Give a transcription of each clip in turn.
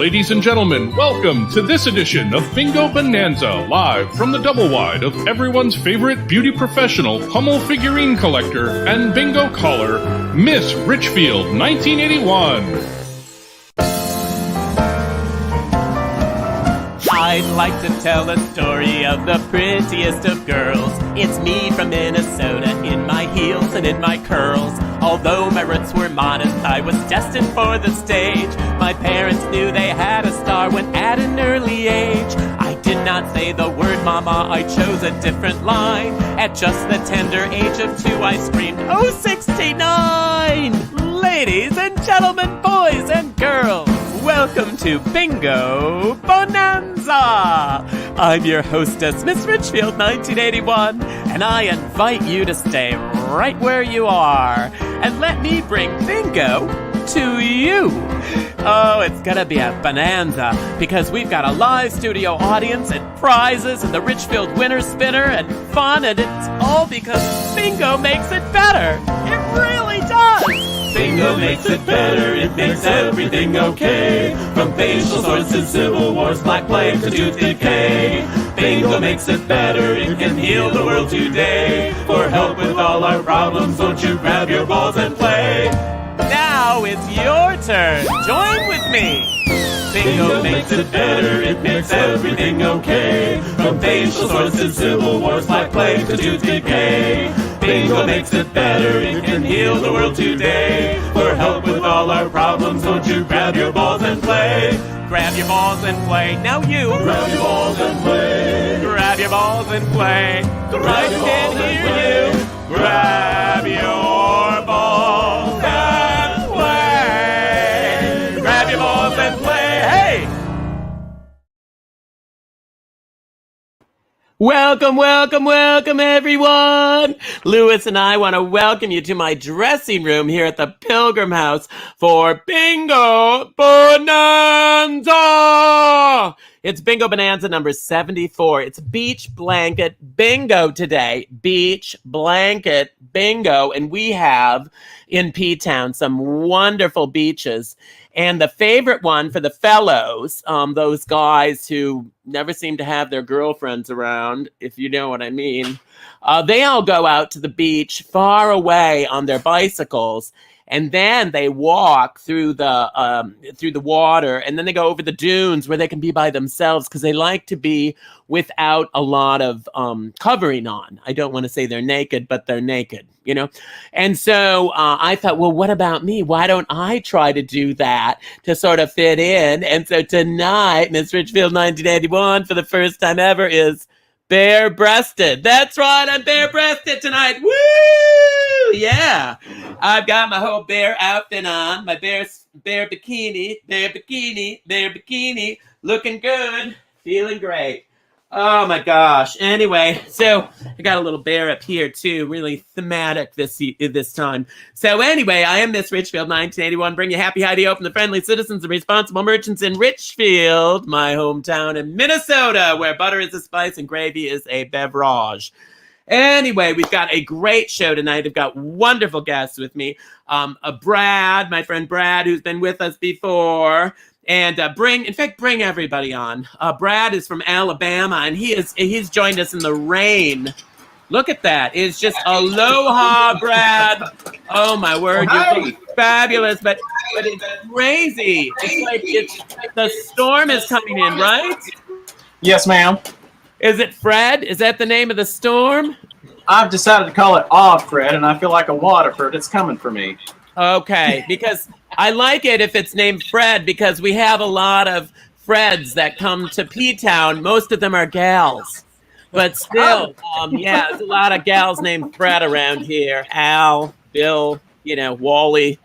Ladies and gentlemen, welcome to this edition of Bingo Bonanza, live from the double wide of everyone's favorite beauty professional, Hummel figurine collector, and bingo caller, Miss Richfield 1981. I'd like to tell a story of the prettiest of girls. It's me from Minnesota, in my heels and in my curls. Although my roots were modest, I was destined for the stage. My parents knew they had a star when at an early age. I did not say the word mama, I chose a different line. At just the tender age of 2, I screamed, "Oh, 69!" Ladies and gentlemen, boys and girls, welcome to Bingo Bonanza! I'm your hostess, Miss Richfield 1981, and I invite you to stay right where you are and let me bring bingo to you. Oh, it's gonna be a bonanza because we've got a live studio audience and prizes and the Richfield winner spinner and fun, and it's all because bingo makes it better. It really does! Bingo makes it better, it makes everything okay. From facial sores to civil wars, black plague to tooth decay. Bingo makes it better, it can heal the world today. For help with all our problems, won't you grab your balls and play? Now it's your turn, join with me. Bingo makes it better, it makes everything okay. From facial sores to civil wars, black plague to tooth decay. Bingo makes it better, it can heal the world today. For help with all our problems, won't you grab your balls and play? Grab your balls and play, now you. Grab your balls and play. Grab your balls and play. I can hear you. Grab your balls and play. Grab your balls and play, hey! Welcome, welcome, welcome, everyone! Louis and I want to welcome you to my dressing room here at the Pilgrim House for Bingo Bonanza! It's Bingo Bonanza number 74. It's Beach Blanket Bingo today. Beach Blanket Bingo. And we have in P-Town some wonderful beaches. And the favorite one for the fellows, those guys who never seem to have their girlfriends around, if you know what I mean, they all go out to the beach far away on their bicycles. And then they walk through the water, and then they go over the dunes where they can be by themselves because they like to be without a lot of covering on. I don't want to say they're naked, but they're naked, you know? And so I thought, well, what about me? Why don't I try to do that to sort of fit in? And so tonight, Miss Richfield 1981, for the first time ever, is bare-breasted. That's right, I'm bare-breasted tonight. Woo! Yeah. I've got my whole bear outfit on, my bear bikini, looking good, feeling great. Oh my gosh. Anyway, so I got a little bear up here too, really thematic this time. So anyway, I am Miss Richfield 1981, bring you happy, heidi, open, the friendly citizens and responsible merchants in Richfield, my hometown in Minnesota, where butter is a spice and gravy is a beverage. Anyway, we've got a great show tonight. I've got wonderful guests with me. Brad, my friend Brad, who's been with us before. And bring everybody on. Brad is from Alabama, and he's joined us in the rain. Look at that. It's just aloha, Brad. Oh, my word. You're fabulous, but it's crazy. It's like the storm is coming in, right? Yes, ma'am. Is it Fred? Is that the name of the storm? I've decided to call it Fred, and I feel like a Waterford. It's coming for me. Okay, because I like it if it's named Fred, because we have a lot of Freds that come to P-Town. Most of them are gals. But still, yeah, there's a lot of gals named Fred around here. Al, Bill, Wally.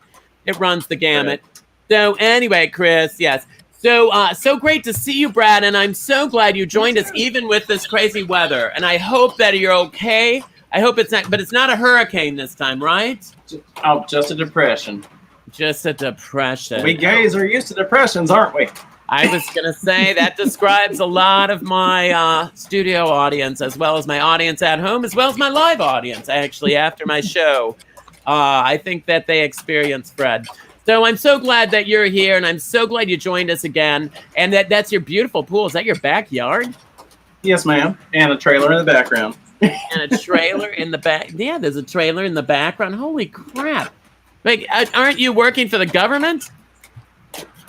It runs the gamut. So anyway, Chris, yes. So great to see you, Brad, and I'm so glad you joined us even with this crazy weather. And I hope that you're okay. I hope it's not, but it's not a hurricane this time, right? Oh, just a depression. Just a depression. We gays are used to depressions, aren't we? I was going to say that describes a lot of my studio audience, as well as my audience at home, as well as my live audience, actually, after my show. I think that they experience Fred. So I'm so glad that you're here, and I'm so glad you joined us again. And that's your beautiful pool. Is that your backyard? Yes, ma'am. And a trailer in the background. And a trailer in the back. Yeah, there's a trailer in the background. Holy crap. Like, aren't you working for the government?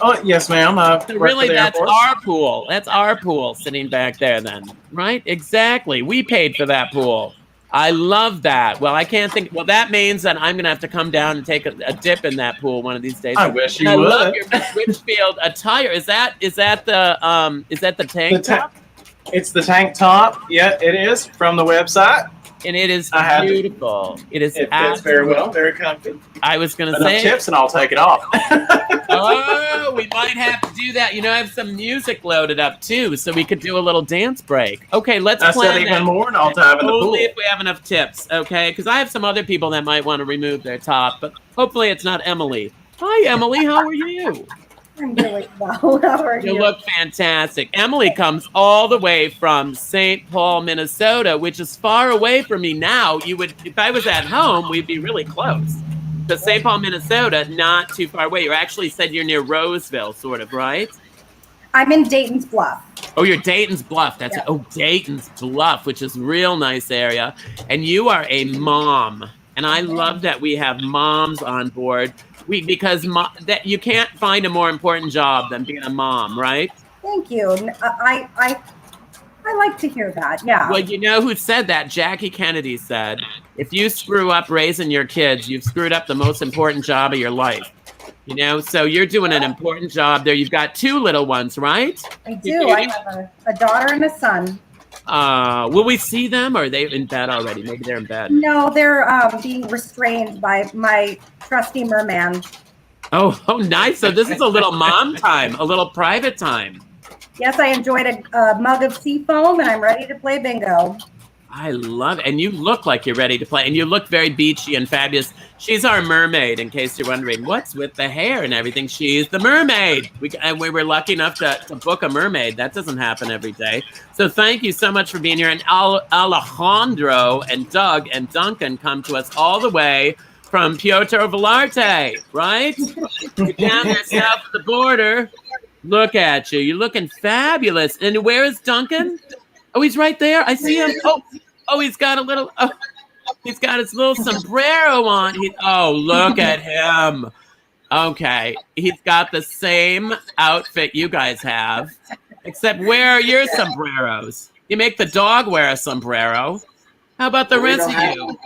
Oh, yes, ma'am. So really, that's our pool. That's our pool sitting back there then, right? Exactly. We paid for that pool. I love that. Well, I can't think. Well, that means that I'm going to have to come down and take a dip in that pool one of these days. I wish you would. I would. love your Miss Richfield attire. Is that the tank top? It's the tank top. Yeah, it is from the website. And it is beautiful. It fits very well, very comfy. I was going to say tips, and I'll take it off. Oh, we might have to do that. You know, I have some music loaded up too, so we could do a little dance break. Okay, let's plan that. Even more, and I'll dive in the pool. Only if we have enough tips, okay? Because I have some other people that might want to remove their top, but hopefully it's not Emily. Hi, Emily. How are you? I'm really well. How are you? You look fantastic. Emily comes all the way from St. Paul, Minnesota, which is far away from me now. If I was at home, we'd be really close. So St. Paul, Minnesota, not too far away. You actually said you're near Roseville, sort of, right? I'm in Dayton's Bluff. Oh, you're Dayton's Bluff. That's Yeah. Dayton's Bluff, which is a real nice area. And you are a mom. And I love that we have moms on board. Because that you can't find a more important job than being a mom, right? Thank you. I like to hear that. Yeah. Well, you know who said that? Jackie Kennedy said, if you screw up raising your kids, you've screwed up the most important job of your life. You know, so you're doing an important job there. You've got 2 little ones, right? I do. I have a daughter and a son. Will we see them, or are they in bed already? Maybe they're in bed. No, they're being restrained by my trusty Merman. Oh, nice. So this is a little mom time, a little private time. Yes, I enjoyed a mug of sea foam, and I'm ready to play bingo. I love it. And you look like you're ready to play. And you look very beachy and fabulous. She's our mermaid, in case you're wondering, what's with the hair and everything? She's the mermaid. We were lucky enough to book a mermaid. That doesn't happen every day. So thank you so much for being here. And Alejandro and Doug and Duncan come to us all the way from Puerto Vallarta, right? You're down there south of the border. Look at you. You're looking fabulous. And where is Duncan? Oh, he's right there. I see him. Oh, he's got a little. Oh, he's got his little sombrero on. Look at him. Okay, he's got the same outfit you guys have, except where are your sombreros? You make the dog wear a sombrero. How about the rest of you?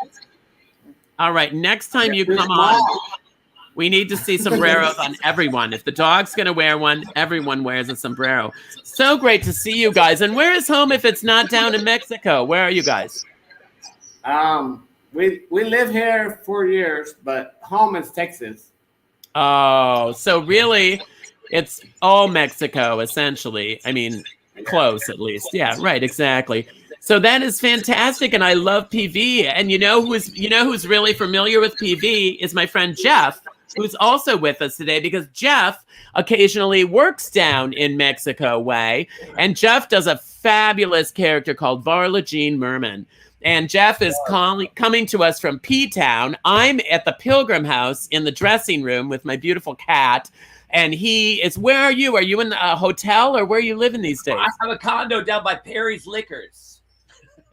All right, next time you come on, we need to see sombreros on everyone. If the dog's going to wear one, everyone wears a sombrero. So great to see you guys. And where is home if it's not down in Mexico? Where are you guys? We live here 4 years, but home is Texas. Oh, so really it's all Mexico, essentially. I mean, close at least. Yeah, right, exactly. So that is fantastic, and I love PV. And you know who's really familiar with PV is my friend Jeff, who's also with us today, because Jeff occasionally works down in Mexico way. And Jeff does a fabulous character called Varia Merman. And Jeff is coming to us from P-Town. I'm at the Pilgrim House in the dressing room with my beautiful cat. And he is, where are you? Are you in a hotel, or where are you living these days? I have a condo down by Perry's Liquors.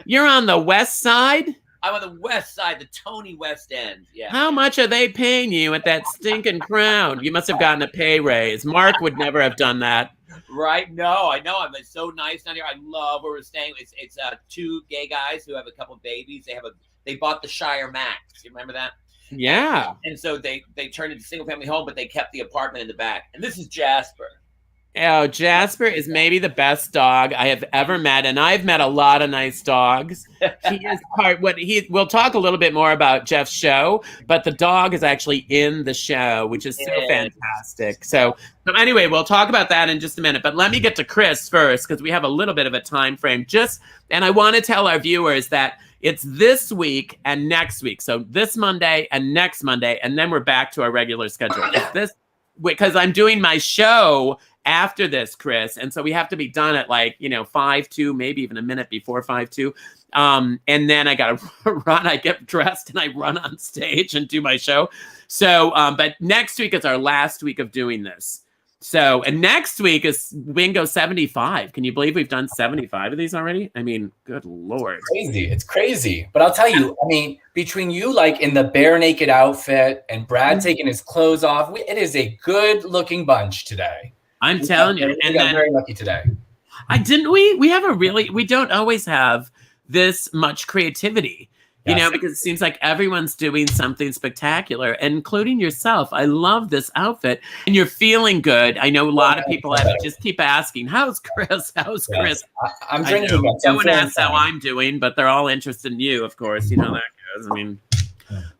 You're on the west side? I'm on the west side, the Tony West End. Yeah. How much are they paying you at that stinking Crown? You must have gotten a pay raise. Mark would never have done that. Right? No, I know. It's so nice down here. I love where we're staying. It's 2 gay guys who have a couple babies. They bought the Shire Max. You remember that? Yeah. And so they turned it into a single family home, but they kept the apartment in the back. And this is Jasper. Oh, Jasper is maybe the best dog I have ever met, and I've met a lot of nice dogs. He is we'll talk a little bit more about Jeff's show, but the dog is actually in the show, which is so fantastic. So anyway, we'll talk about that in just a minute, but let me get to Chris first, because we have a little bit of a time frame. And I want to tell our viewers that it's this week and next week. So this Monday and next Monday, and then we're back to our regular schedule. Because I'm doing my show after this, Chris. And so we have to be done at 5:02, maybe even a minute before 5:02. And then I got to run. I get dressed and I run on stage and do my show. So, but next week is our last week of doing this. So, and next week is Bingo 75. Can you believe we've done 75 of these already? I mean, good Lord. It's crazy. But I'll tell you, I mean, between you in the bare naked outfit and Brad taking his clothes off, it is a good looking bunch today. I'm telling you. We got very lucky today. We don't always have this much creativity. Because it seems like everyone's doing something spectacular, including yourself. I love this outfit, and you're feeling good. I know a lot of people just keep asking, "How's Chris? How's Chris?" I'm drinking. No one asks how I'm doing, but they're all interested in you, of course. You know how that goes. I mean,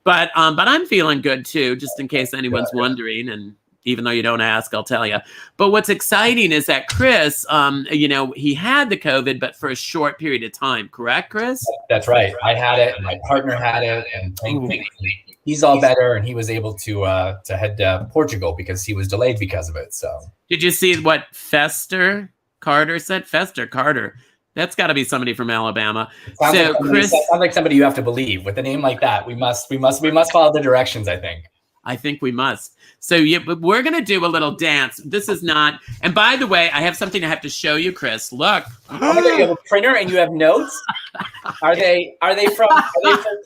but I'm feeling good too, just in case anyone's wondering. And even though you don't ask, I'll tell you. But what's exciting is that Chris, he had the COVID, but for a short period of time. Correct, Chris? That's right. I had it, and my partner had it, and thankfully he's all better, and he was able to head to Portugal because he was delayed because of it. So, did you see what Fester Carter said? Fester Carter. That's got to be somebody from Alabama. So, Chris, sounds like somebody you have to believe. With a name like that, we must follow the directions, I think we must. So we're going to do a little dance. This is not, and by the way, I have something I have to show you, Chris. Look. You have a printer and you have notes? Are they from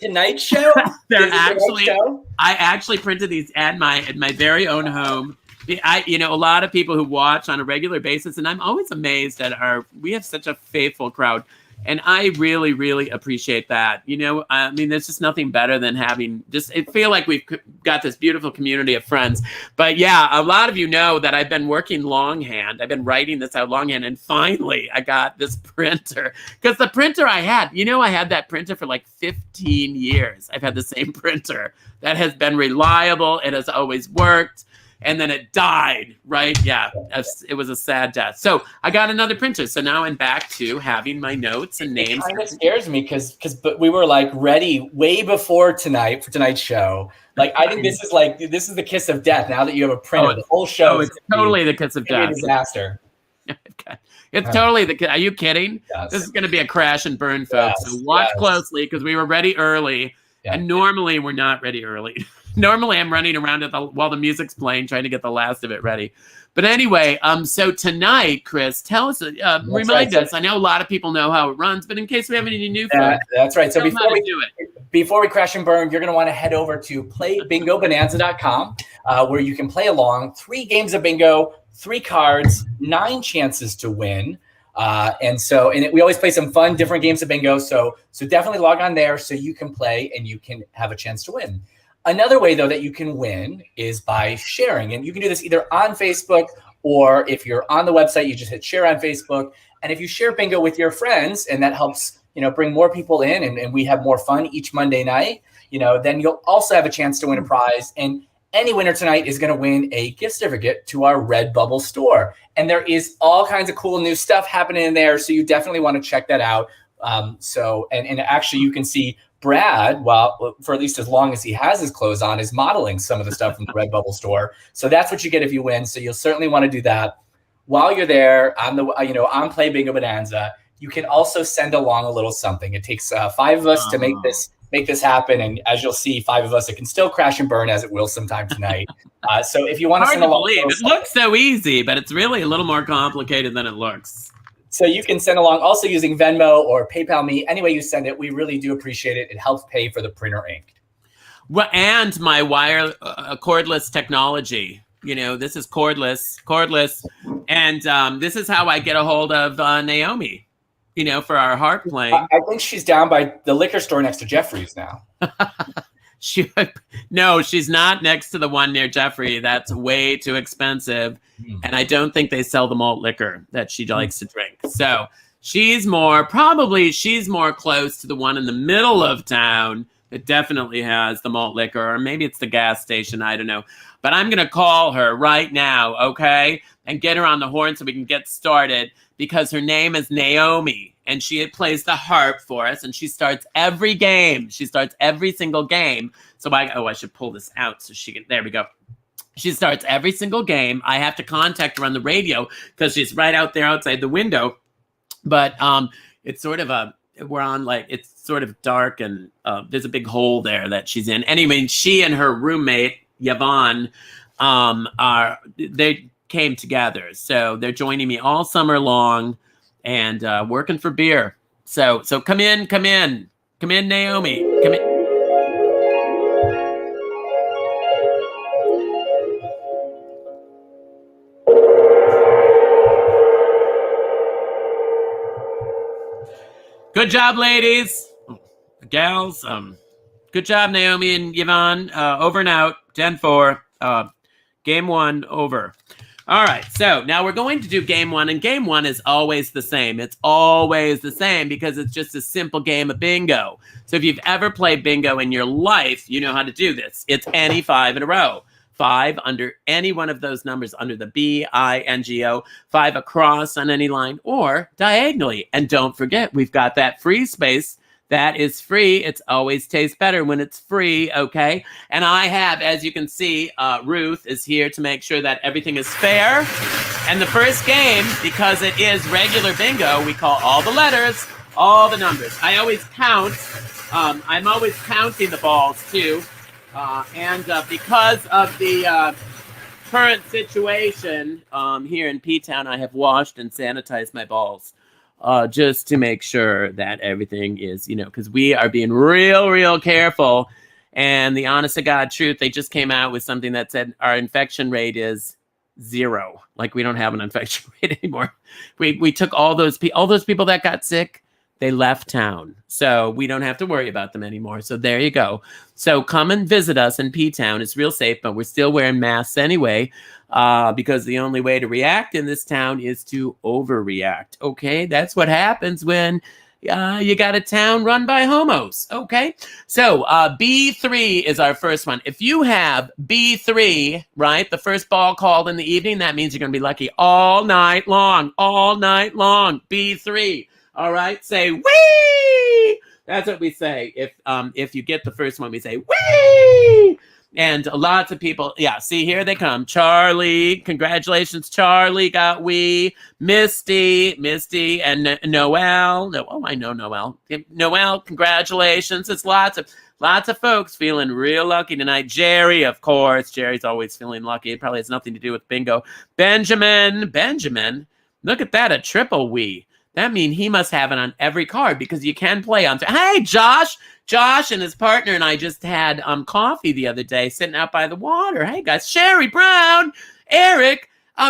tonight's show? They're actually, I actually printed these at my very own home. A lot of people who watch on a regular basis, and I'm always amazed at we have such a faithful crowd. And I really, really appreciate that. I mean, there's just nothing better than having it feel like we've got this beautiful community of friends. But yeah, a lot of you know that I've been working longhand. I've been writing this out longhand. And finally, I got this printer. Because the printer I had, I had that printer for 15 years. I've had the same printer that has been reliable. It has always worked. And then it died, right? Yeah, it was a sad death. So I got another printer. So now I'm back to having my notes and names. It kind of scares me because we were ready way before tonight for tonight's show. I think this is the kiss of death. Now that you have a printer, the whole show. It's totally the kiss of death. A disaster. It's totally the. Are you kidding? Yes. This is going to be a crash and burn, folks. So watch closely because we were ready early, and normally we're not ready early. Normally, I'm running around while the music's playing, trying to get the last of it ready. But anyway, so tonight, Chris, tell us, remind us. I know a lot of people know how it runs, but in case we have any new folks, that's right. So before we crash and burn, you're going to want to head over to playbingobonanza.com, where you can play along 3 games of bingo, 3 cards, 9 chances to win. We always play some fun, different games of bingo. So definitely log on there so you can play and you can have a chance to win. Another way, though, that you can win is by sharing. And you can do this either on Facebook, or if you're on the website, you just hit share on Facebook. And if you share bingo with your friends, and that helps, bring more people in, and we have more fun each Monday night, then you'll also have a chance to win a prize. And any winner tonight is going to win a gift certificate to our Redbubble store. And there is all kinds of cool new stuff happening in there. So you definitely want to check that out. And actually you can see Brad, for at least as long as he has his clothes on, is modeling some of the stuff from the Redbubble store. So that's what you get if you win. So you'll certainly want to do that while you're there on Play Bingo Bonanza. You can also send along a little something. It takes 5 of us to make this happen. And as you'll see, 5 of us, it can still crash and burn as it will sometime tonight. So if you want to send along, it looks so easy, but it's really a little more complicated than it looks. So you can send along also using Venmo or PayPal me. Any way you send it, we really do appreciate it. It helps pay for the printer ink. Well, and my cordless technology. This is cordless. And this is how I get a hold of Naomi, for our harp playing. I think she's down by the liquor store next to Jeffrey's now. No, she's not next to the one near Jeffrey. That's way too expensive. And I don't think they sell the malt liquor that she likes to drink. So she's more close to the one in the middle of town that definitely has the malt liquor, or maybe it's the gas station. I don't know. But I'm going to call her right now, okay? And get her on the horn so we can get started, because her name is Naomi and she plays the harp for us, and she starts every game. She starts every single game. So I should pull this out so she can, there we go. She starts every single game. I have to contact her on the radio because she's right out there outside the window. But it's sort of it's sort of dark, and there's a big hole there that she's in. Anyway, she and her roommate, Yvonne, they came together. So they're joining me all summer long and working for beer. So come in, Naomi. Come in. Good job, ladies, gals. Good job, Naomi and Yvonne. Over and out. 10-4. Game 1 over. All right. So now we're going to do game 1, and game 1 is always the same. It's always the same because it's just a simple game of bingo. So if you've ever played bingo in your life, you know how to do this. It's any 5 in a row. 5 under any one of those numbers, under the BINGO, 5 across on any line, or diagonally. And don't forget, we've got that free space. That is free. It's always tastes better when it's free, okay? And I have, as you can see, Ruth is here to make sure that everything is fair. And the first game, because it is regular bingo, we call all the letters, all the numbers. I always count. I'm always counting the balls, too. And because of the current situation here in P-Town, I have washed and sanitized my balls just to make sure that everything is, because we are being real careful. And the honest to God truth, they just came out with something that said our infection rate is 0. Like we don't have an infection rate anymore. We took all those people that got sick. They left town, so we don't have to worry about them anymore. So there you go. So come and visit us in P-Town. It's real safe, but we're still wearing masks anyway, because the only way to react in this town is to overreact. Okay, that's what happens when you got a town run by homos. Okay, so B3 is our first one. If you have B3, right, the first ball called in the evening, that means you're going to be lucky all night long. All night long. B3. All right, say wee. That's what we say. If you get the first one, we say wee. And lots of people, yeah. See, here they come. Charlie, congratulations, Charlie got wee. Misty, and Noel. No, oh, I know Noel. Noel, congratulations. It's lots of folks feeling real lucky tonight. Jerry, of course. Jerry's always feeling lucky. It probably has nothing to do with bingo. Benjamin. Look at that, a triple wee. That means he must have it on every card because you can play on. Hey, Josh and his partner and I just had coffee the other day sitting out by the water. Hey, guys, Sherry Brown, Eric,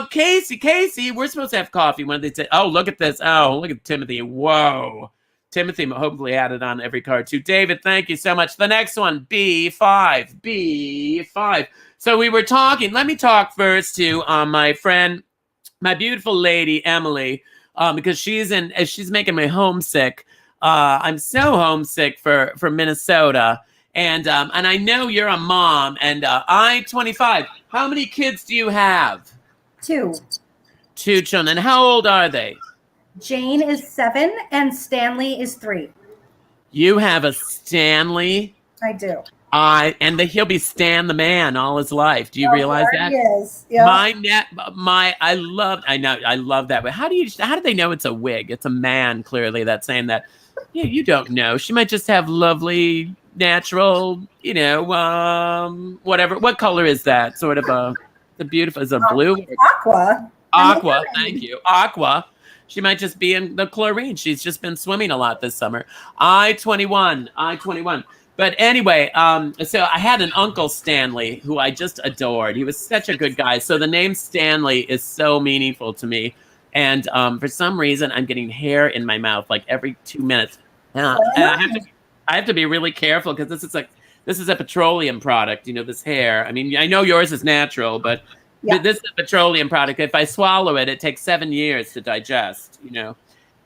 Casey, we're supposed to have coffee. When they say, oh, look at this. Oh, look at Timothy. Whoa. Timothy hopefully had it on every card too. David, thank you so much. The next one, B5. So we were talking. Let me talk first to my friend, my beautiful lady, Emily. Because she's making me homesick. I'm so homesick for Minnesota, and I know you're a mom. And I'm 25. How many kids do you have? 2. 2 children. And how old are they? Jane is 7 and Stanley is 3. You have a Stanley? I do. He'll be Stan the man all his life. Do you realize that? He is. Yep. I love that. But how do they know it's a wig? It's a man, clearly, that's saying that. Yeah, you don't know. She might just have lovely, natural, whatever. What color is that? Sort of the beautiful, is it blue? Aqua. Thank you. Aqua. She might just be in the chlorine. She's just been swimming a lot this summer. I-21. But anyway, so I had an Uncle Stanley who I just adored. He was such a good guy. So the name Stanley is so meaningful to me. And for some reason, I'm getting hair in my mouth like every 2 minutes. And I have to be really careful because this is a petroleum product, this hair. I mean, I know yours is natural, but this is a petroleum product. If I swallow it, it takes 7 years to digest,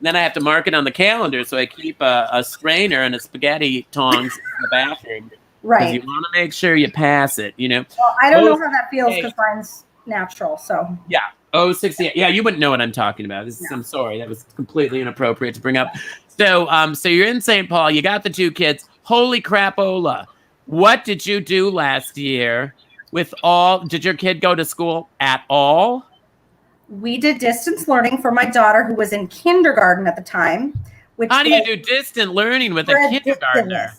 Then I have to mark it on the calendar, so I keep a strainer and a spaghetti tongs in the bathroom. Right. Because you want to make sure you pass it, Well, I don't know how that feels because mine's natural, so. Yeah. 68. Yeah, you wouldn't know what I'm talking about. I'm sorry. That was completely inappropriate to bring up. So you're in St. Paul. You got the 2 kids. Holy crapola. What did you do last year Did your kid go to school at all? We did distance learning for my daughter who was in kindergarten at the time. How do you do distant learning with a kindergartner?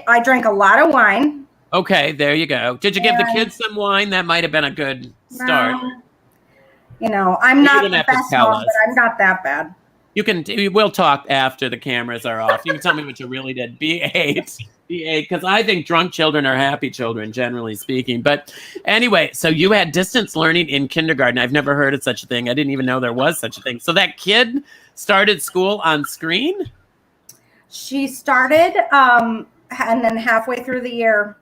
I drank a lot of wine. Okay, there you go. Did you give the kids some wine? That might have been a good start. I'm not the best mom, but I'm not that bad. We'll talk after the cameras are off. You can tell me what you really did. B8, because I think drunk children are happy children, generally speaking. But anyway, so you had distance learning in kindergarten. I've never heard of such a thing. I didn't even know there was such a thing. So that kid started school on screen? She started, and then halfway through the year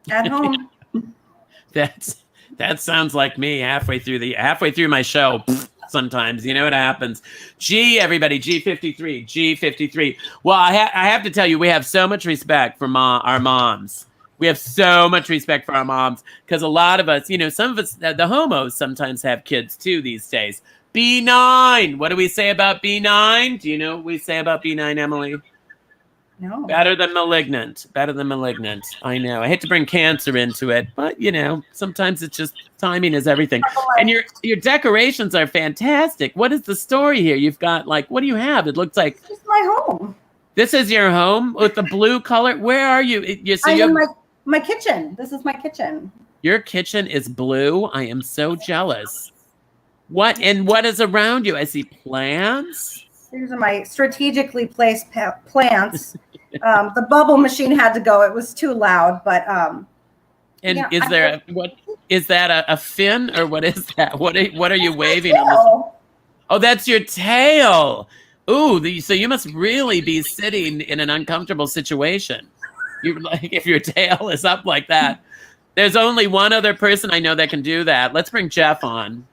at home. That sounds like me halfway through my show. Sometimes, you know what happens. Everybody, G53. Well, I have to tell you, we have so much respect for our moms. We have so much respect for our moms because a lot of us, some of us, the homos sometimes have kids too these days. B9. What do we say about B9? Do you know what we say about B9, Emily? No. Better than malignant. I know. I hate to bring cancer into it, but sometimes it's just timing is everything. And your decorations are fantastic. What is the story here? You've got what do you have? It looks like this is my home. This is your home with the blue color. Where are you? I'm in my kitchen. This is my kitchen. Your kitchen is blue. I am so jealous. What is around you? I see plants. These are my strategically placed plants. The bubble machine had to go. It was too loud, but is that a fin or what is that? What are you waving on this? Oh, that's your tail. Ooh, so you must really be sitting in an uncomfortable situation. If your tail is up like that. There's only one other person I know that can do that. Let's bring Jeff on.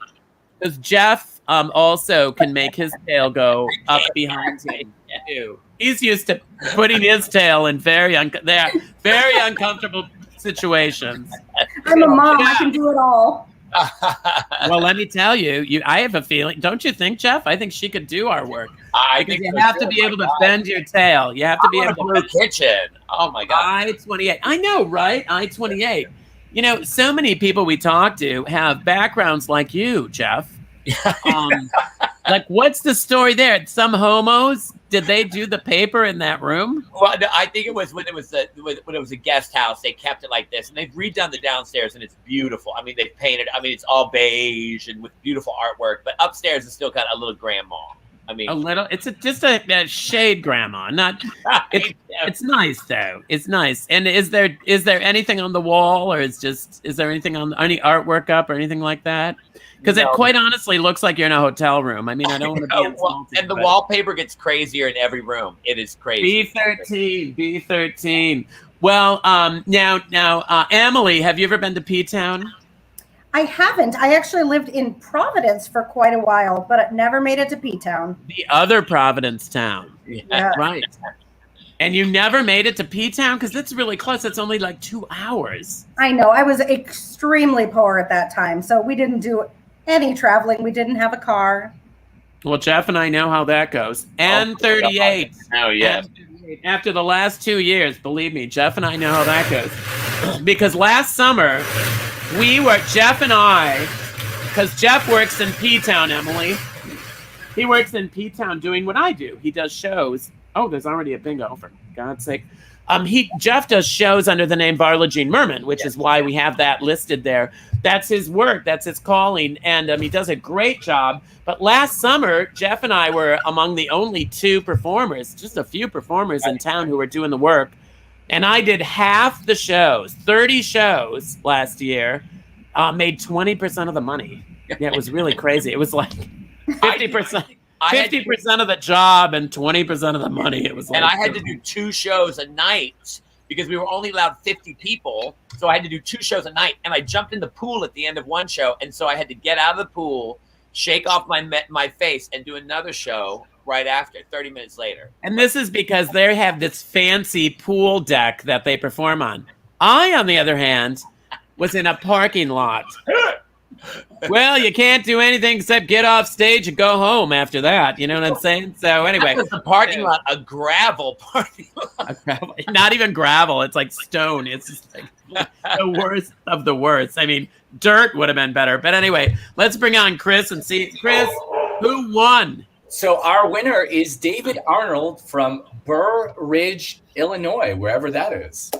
Because Jeff also can make his tail go up behind him too. He's used to putting his tail in very uncomfortable situations. I'm a mom. I can do it all. Well, let me tell you, I have a feeling. Don't you think, Jeff? I think she could do our work. Because you have to be able to bend your tail. You have to be able to. Kitchen. Oh my God. I-28. I know, right? I-28. So many people we talk to have backgrounds like you, Jeff. What's the story there? Some homos, did they do the paper in that room? Well, no, I think it was when it was a guest house. They kept it like this, and they've redone the downstairs, and it's beautiful. I mean, they've painted. I mean, it's all beige and with beautiful artwork. But upstairs, it's still got a little grandma. I mean, a little. It's just a shade grandma. Not. It's nice though. It's nice. And is there anything on the wall, or is there anything on any artwork up or anything like that? Because it quite honestly looks like you're in a hotel room. I mean, I don't want to be insulting. And the wallpaper gets crazier in every room. It is crazy. B13. Well, now, Emily, have you ever been to P-Town? I haven't. I actually lived in Providence for quite a while, but it never made it to P-Town. The other Providence town. Yeah. Right. And you never made it to P-Town? Because it's really close. It's only 2 hours. I know. I was extremely poor at that time, so we didn't do any traveling. We didn't have a car. Well, Jeff and I know how that goes. And 38. Oh, yeah. After the last 2 years, believe me, Jeff and I know how that goes. Because last summer, Jeff and I, because Jeff works in P-Town, Emily. He works in P-Town doing what I do. He does shows. Oh, there's already a bingo, for God's sake. Jeff does shows under the name Varla Merman, which is why we have that listed there. That's his work. That's his calling. And he does a great job. But last summer, Jeff and I were among the only 2 performers, just a few performers in town who were doing the work. And I did half the shows, 30 shows last year, made 20% of the money. Yeah, it was really crazy. It was 50%. 50% of the job and 20% of the money. It was and I had to do 2 shows a night because we were only allowed 50 people. So I had to do 2 shows a night. And I jumped in the pool at the end of one show. And so I had to get out of the pool, shake off my face, and do another show right after, 30 minutes later. And this is because they have this fancy pool deck that they perform on. I, on the other hand, was in a parking lot. Well, you can't do anything except get off stage and go home after that. You know what I'm saying? So anyway, That was the parking lot, a gravel parking lot. not even gravel. It's like stone. It's just like the worst of the worst. I mean, dirt would have been better. But anyway, let's bring on Chris and see. Chris, who won? So our winner is David Arnold from Burr Ridge, Illinois, wherever that is.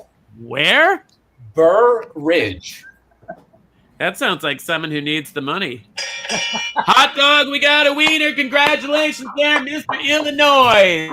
Where? Burr Ridge. That sounds like someone who needs the money. Hot dog, we got a wiener. Congratulations there, Mr. Illinois.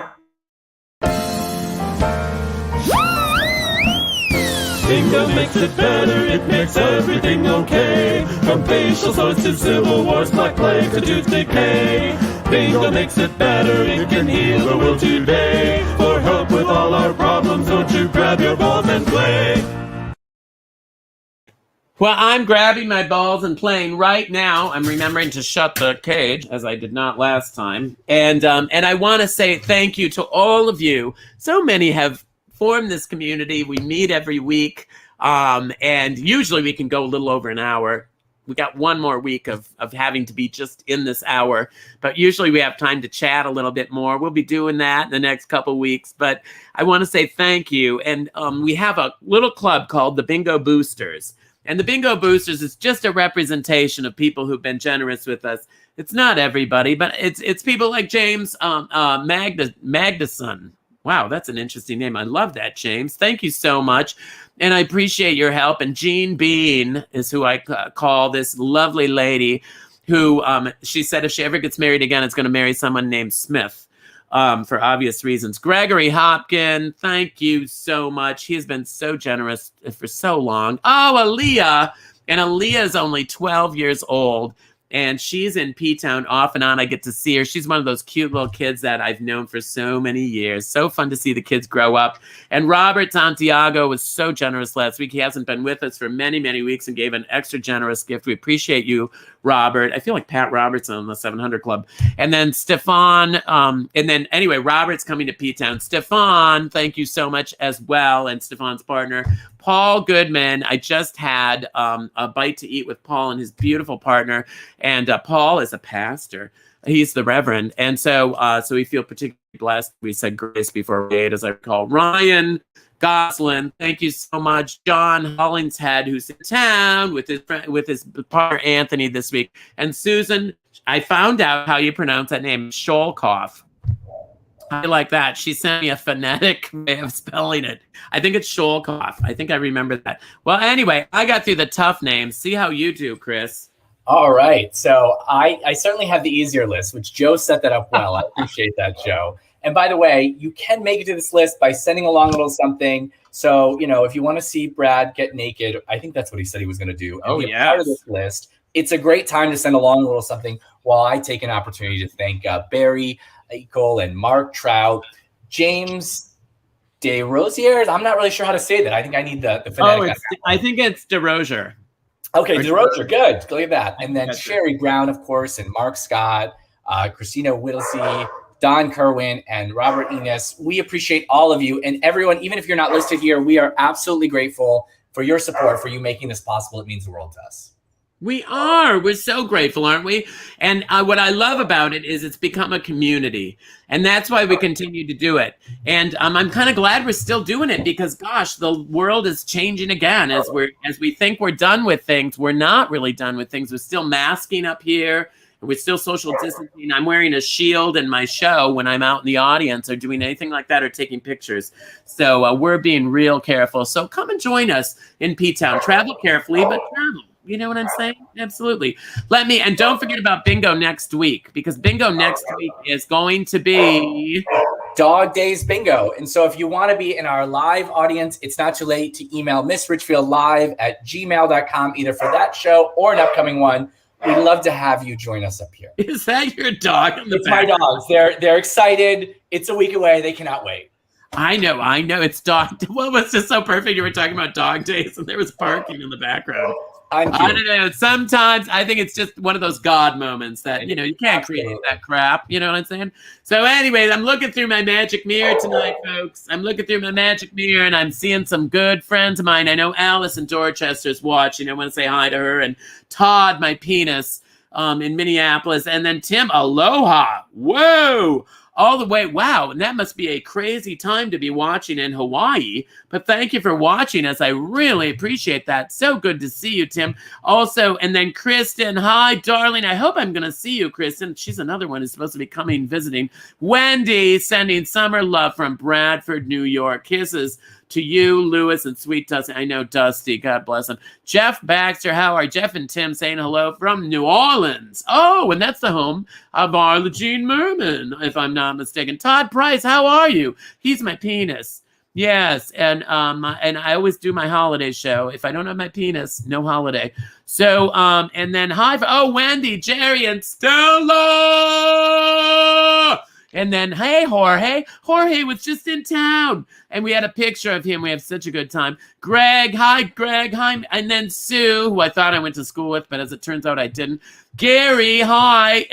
Bingo makes it better, it makes everything okay. From facial sores to civil wars, black plague to tooth decay. Bingo makes it better, it can heal the world today. For help with all our problems, don't you grab your balls and play. Well, I'm grabbing my balls and playing right now. I'm remembering to shut the cage, as I did not last time. And I want to say thank you to all of you. So many have formed this community. We meet every week, and usually we can go a little over an hour. We got one more week of having to be just in this hour, but usually we have time to chat a little bit more. We'll be doing that in the next couple weeks, but I want to say thank you. And we have a little club called the Bingo Boosters. And the Bingo Boosters is just a representation of people who've been generous with us. It's not everybody, but it's people like James Magnuson. Wow, that's an interesting name. I love that, James. Thank you so much. And I appreciate your help. And Jean Bean is who I call this lovely lady who she said if she ever gets married again, it's going to marry someone named Smith. For obvious reasons. Gregory Hopkin, thank you so much. He has been so generous for so long. Oh, Aaliyah. And Aaliyah is only 12 years old. And she's in P-Town off and on. I get to see her. She's one of those cute little kids that I've known for so many years. So fun to see the kids grow up. And Robert Santiago was so generous last week. He hasn't been with us for many, many weeks and gave an extra generous gift. We appreciate you, Robert. I feel like Pat Robertson on the 700 Club. And then Stefan, anyway, Robert's coming to P-Town. Stefan, thank you so much as well. And Stefan's partner, Paul Goodman. I just had a bite to eat with Paul and his beautiful partner. And Paul is a pastor. He's the Reverend. And so we feel particularly blessed. We said grace before we ate, as I recall. Ryan Goslin, thank you so much. John Hollingshead, who's in town with his partner Anthony this week. And Susan, I found out how you pronounce that name, Sholkoff. I like that. She sent me a phonetic way of spelling it. I think it's Sholkoff. I think I remember that. Well, anyway, I got through the tough names. See how you do, Chris. All right. So I certainly have the easier list, which Joe set that up well. I appreciate that, Joe. And by the way, you can make it to this list by sending along a little something. So, if you want to see Brad get naked, I think that's what he said he was going to do. Oh, yeah. Part of this list. It's a great time to send along a little something while I take an opportunity to thank Barry Eichel and Mark Trout, James DeRosier. I'm not really sure how to say that. I think I need the phonetic. I think it's DeRosier. Okay, DeRosier, good. Look at that. And then Sherry Brown, of course, and Mark Scott, Christina Whittlesey, Don Kerwin, and Robert Enos. We appreciate all of you. And everyone, even if you're not listed here, we are absolutely grateful for your support, for you making this possible. It means the world to us. We are. We're so grateful, aren't we? And what I love about it is it's become a community. And that's why we continue to do it. And I'm kind of glad we're still doing it because, gosh, the world is changing again. As we think we're done with things, we're not really done with things. We're still masking up here. We're still social distancing. I'm wearing a shield in my show when I'm out in the audience or doing anything like that or taking pictures. So we're being real careful. So come and join us in P-Town. Travel carefully, but travel. You know what I'm saying? Absolutely. And don't forget about Bingo next week, because Bingo next week is going to be Dog Days Bingo. And so if you want to be in our live audience, it's not too late to email missrichfieldlive@gmail.com, either for that show or an upcoming one. We'd love to have you join us up here. Is that your dog in the It's back? my dogs. They're excited. It's a week away. They cannot wait. I know. It's dog. Well, it was just so perfect. You were talking about dog days and there was barking in the background. I'm I cute. don't know. Sometimes I think it's just one of those God moments that, you can't create Absolutely. that crap. You know what I'm saying? So anyways, I'm looking through my magic mirror tonight, folks. I'm looking through my magic mirror and I'm seeing some good friends of mine. I know Alice in Dorchester's watching. I want to say hi to her. And Todd, my penis, in Minneapolis. And then Tim, aloha. Whoa. All the way. Wow. And that must be a crazy time to be watching in Hawaii. But thank you for watching us. I really appreciate that. So good to see you, Tim. Also, and then Kristen. Hi, darling. I hope I'm going to see you, Kristen. She's another one who's supposed to be coming visiting. Wendy sending summer love from Bradford, New York. Kisses to you, Lewis, and sweet Dusty. I know Dusty. God bless him. Jeff Baxter. How are Jeff and Tim saying hello from New Orleans? Oh, and that's the home of Arlene Merman, if I'm not mistaken. Todd Price. How are you? He's my penis. Yes, and I always do my holiday show. If I don't have my penis, no holiday. So, and then Wendy, Jerry, and Stella. And then, hey, Jorge. Jorge was just in town. And we had a picture of him. We have such a good time. Greg. Hi, Greg. Hi. And then Sue, who I thought I went to school with, but as it turns out, I didn't. Gary. Hi.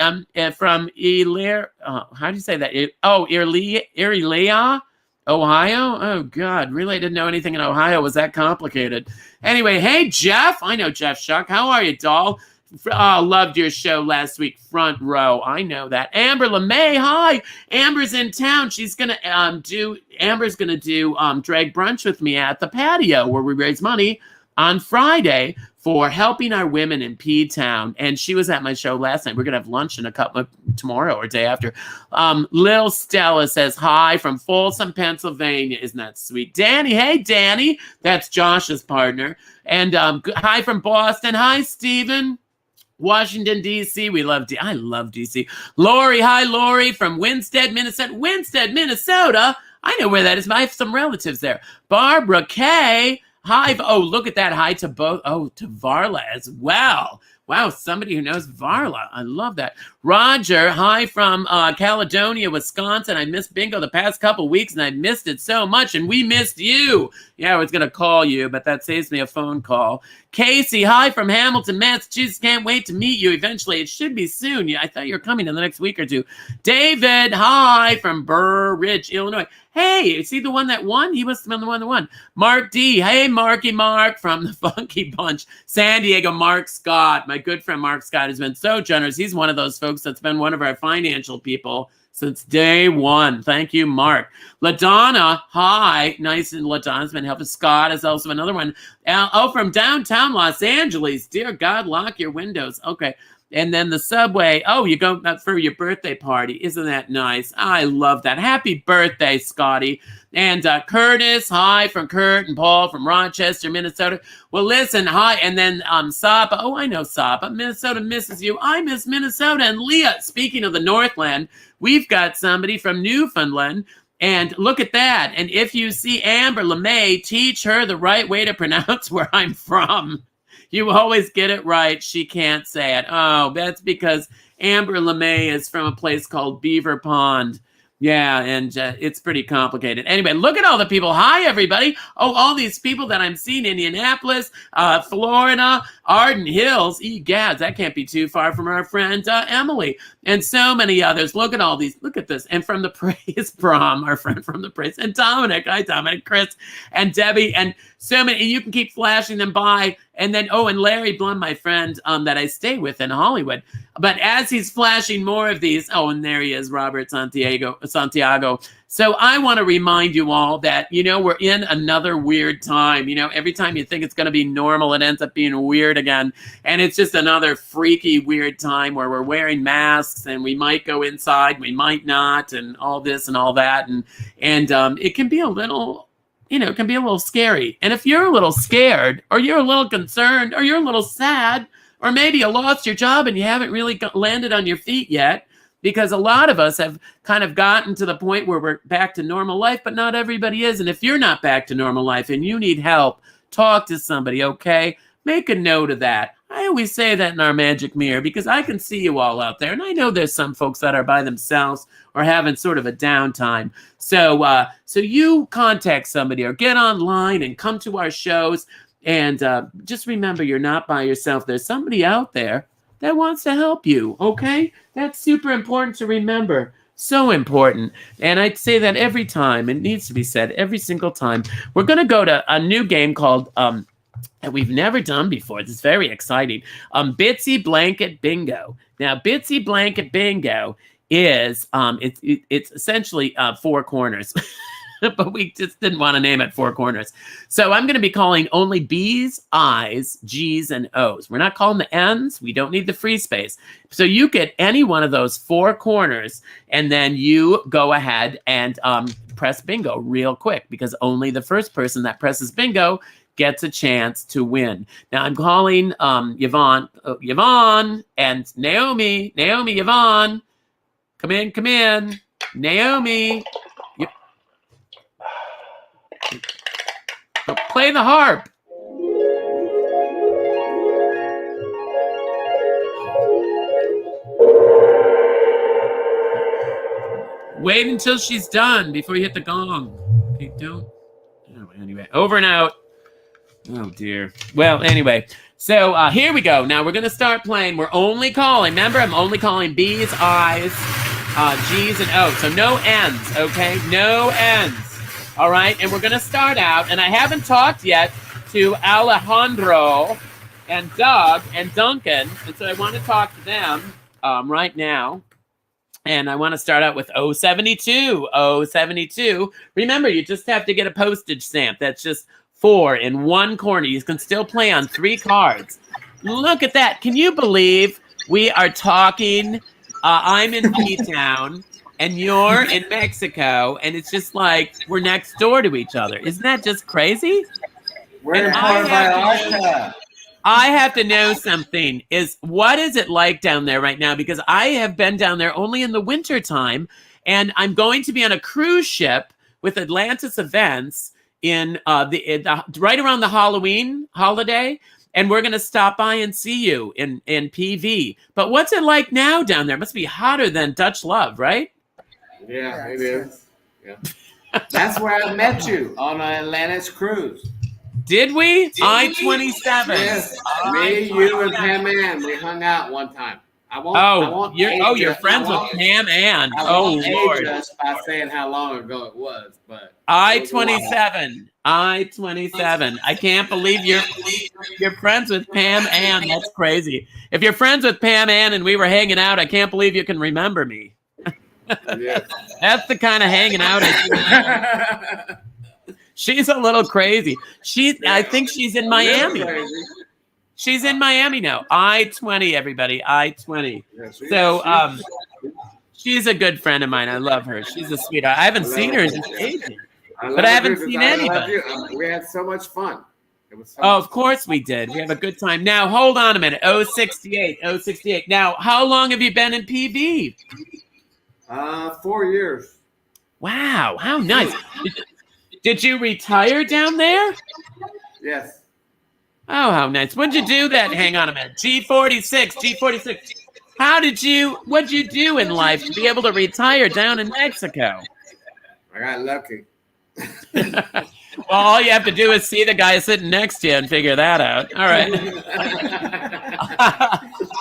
From Elir. How do you say that? Irilea, Ohio? Oh, God. Really didn't know anything in Ohio was that complicated. Anyway, hey, Jeff. I know Jeff Shuck. How are you, doll? Loved your show last week, front row. I know that. Amber LeMay, hi. Amber's in town. She's gonna do drag brunch with me at the patio where we raise money on Friday for helping our women in P-Town. And she was at my show last night. We're gonna have lunch in a couple tomorrow or day after. Lil Stella says hi from Folsom, Pennsylvania. Isn't that sweet? Danny, hey Danny. That's Josh's partner. And hi from Boston. Hi, Stephen. Washington, D.C. I love D.C. Lori, hi, Lori from Winstead, Minnesota. Winstead, Minnesota. I know where that is. I have some relatives there. Barbara K. Hi. Oh, look at that. Hi to both. Oh, to Varla as well. Wow, somebody who knows Varla. I love that. Roger, hi from Caledonia, Wisconsin. I missed bingo the past couple weeks, and I missed it so much, and we missed you. Yeah, I was going to call you, but that saves me a phone call. Casey, hi from Hamilton, Massachusetts. Can't wait to meet you eventually. It should be soon. Yeah, I thought you were coming in the next week or two. David, hi from Burr Ridge, Illinois. Hey, is he the one that won? He must have been the one that won. Mark D. Hey, Marky Mark from the Funky Bunch. San Diego, Mark Scott. My good friend Mark Scott has been so generous. He's one of those folks that's been one of our financial people since day one. Thank you, Mark. LaDonna, hi. Nice, and LaDonna's been helping. Scott is also another one. From downtown Los Angeles. Dear God, lock your windows. Okay. And then the subway. Oh, you go for your birthday party. Isn't that nice? I love that. Happy birthday, Scotty. And Curtis, hi from Kurt and Paul from Rochester, Minnesota. Well, listen, hi. And then Sapa. Oh, I know Sapa. Minnesota misses you. I miss Minnesota. And Leah, speaking of the Northland, we've got somebody from Newfoundland. And look at that. And if you see Amber LeMay, teach her the right way to pronounce where I'm from. You always get it right. She can't say it. Oh, that's because Amber LeMay is from a place called Beaver Pond. Yeah, and it's pretty complicated. Anyway, look at all the people. Hi, everybody. Oh, all these people that I'm seeing. Indianapolis, Florida, Arden Hills. Egads, that can't be too far from our friend Emily. And so many others. Look at all these. Look at this. And from the Praise Prom, our friend from the Praise. And Dominic. Hi, Dominic. Chris and Debbie. And so many. And you can keep flashing them by. And then, and Larry Blum, my friend that I stay with in Hollywood. But as he's flashing more of these, and there he is, Robert Santiago. So I want to remind you all that, we're in another weird time. Every time you think it's going to be normal, it ends up being weird again. And it's just another freaky, weird time where we're wearing masks and we might go inside, we might not, and all this and all that. And it can be a little... it can be a little scary. And if you're a little scared, or you're a little concerned, or you're a little sad, or maybe you lost your job and you haven't really landed on your feet yet, because a lot of us have kind of gotten to the point where we're back to normal life, but not everybody is. And if you're not back to normal life and you need help, talk to somebody, okay? Make a note of that. I always say that in our magic mirror because I can see you all out there, and I know there's some folks that are by themselves or having sort of a downtime. So, so you contact somebody or get online and come to our shows, and just remember you're not by yourself. There's somebody out there that wants to help you. Okay, that's super important to remember. So important. And I'd say that every time. It needs to be said every single time. We're going to go to a new game called that we've never done before. It's very exciting. Bitsy Blanket Bingo. Now, Bitsy Blanket Bingo is it's essentially four corners. But we just didn't want to name it Four Corners. So I'm going to be calling only B's, I's, G's, and O's. We're not calling the N's. We don't need the free space. So you get any one of those four corners, and then you go ahead and press bingo real quick, because only the first person that presses bingo gets a chance to win. Now I'm calling Yvonne and Naomi. Yvonne, come in. Naomi. Play the harp. Wait until she's done before you hit the gong. Okay, don't. Oh, anyway, over and out. Oh, dear. Well, anyway. So here we go. Now we're going to start playing. We're only calling. Remember, I'm only calling B's, I's, G's, and O's. So no N's, okay? No N's. All right, and we're going to start out, and I haven't talked yet to Alejandro and Doug and Duncan, and so I want to talk to them right now, and I want to start out with 072. 072. Remember, you just have to get a postage stamp. That's just 4 in one corner. You can still play on 3 cards. Look at that. Can you believe we are talking? I'm in P-Town. And you're in Mexico, and it's just like we're next door to each other. Isn't that just crazy? We're in Varia. I have to know something. What is it like down there right now? Because I have been down there only in the winter time, and I'm going to be on a cruise ship with Atlantis Events in right around the Halloween holiday. And we're going to stop by and see you in PV. But what's it like now down there? It must be hotter than Dutch Love, right? Yeah, it is. Yeah. That's where I met you, on an Atlantis cruise. Did we? I-27. Yes. Me, you, and Pam Ann. We hung out one time. You're friends with Pam Ann. Oh, Lord. Just by saying how long ago it was, but I-27. I-27. I can't believe you're friends with Pam Ann. That's crazy. If you're friends with Pam Ann and we were hanging out, I can't believe you can remember me. Yes. That's the kind of hanging out I do. She's a little crazy. I think she's in Miami. She's in Miami now. I-20, everybody. I-20. So she's a good friend of mine. I love her. She's a sweetheart. I haven't seen her since ages. But I haven't seen anybody. We had so much fun. Of course we did. We have a good time. Now, hold on a minute. 068. Now, how long have you been in PV? 4 years. Wow. How nice. Did you retire down there? Yes. Oh, how nice. What'd you do then? Hang on a minute. G46. What'd you do in life to be able to retire down in Mexico? I got lucky. Well, all you have to do is see the guy sitting next to you and figure that out. All right.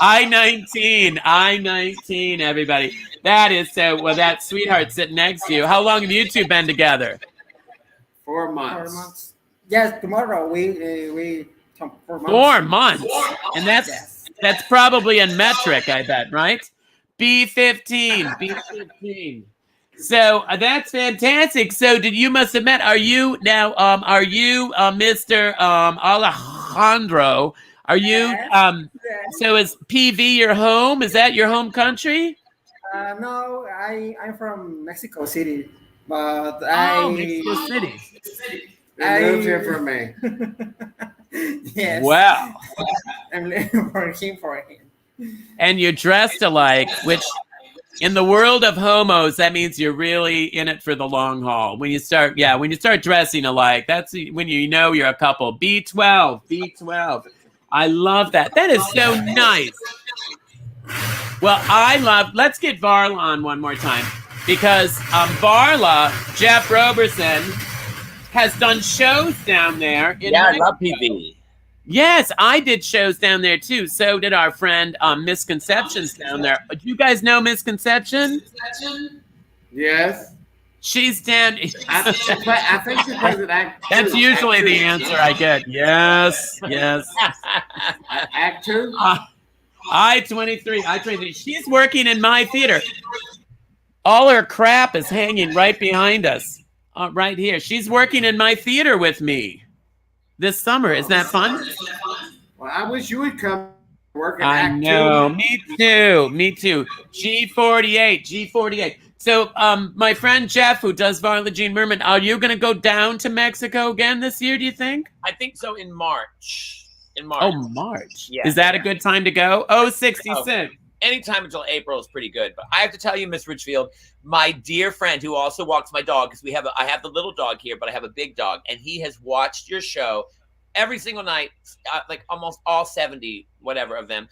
I-19, everybody. That is so, well, that sweetheart sitting next to you. How long have you two been together? 4 months. Yes, tomorrow we 4 months. 4 months. And that's probably in metric, I bet, right? B15. So that's fantastic. So you must have met, are you Mr. Alejandro? Are you, Yes. so is PV your home? Is that your home country? No, I'm from Mexico City, but Mexico City. They moved here for me. Yes. Wow. I'm living for him. And you're dressed alike, which in the world of homos, that means you're really in it for the long haul. When you start dressing alike, that's when you know you're a couple. B12. I love that. That is so nice. Well, let's get Varla on one more time because Varla, Jeff Roberson, has done shows down there. I love PV. Yes, I did shows down there too. So did our friend Misconceptions down there. Do you guys know Misconception? Yes. She's down. I think she plays an act. That's usually the answer I get. Yes. Act 2? I-23. She's working in my theater. All her crap is hanging right behind us. Right here. She's working in my theater with me this summer. Isn't that fun? Well, I wish you would come work in I Act 2. know. Me too. G48. So, my friend Jeff, who does Varla Jean Merman, are you going to go down to Mexico again this year, do you think? I think so in March. Oh, March. Yeah. Is that a good time to go? Oh, 66. Anytime until April is pretty good. But I have to tell you, Miss Richfield, my dear friend who also walks my dog, because I have the little dog here, but I have a big dog, and he has watched your show every single night, like almost all 70, whatever of them.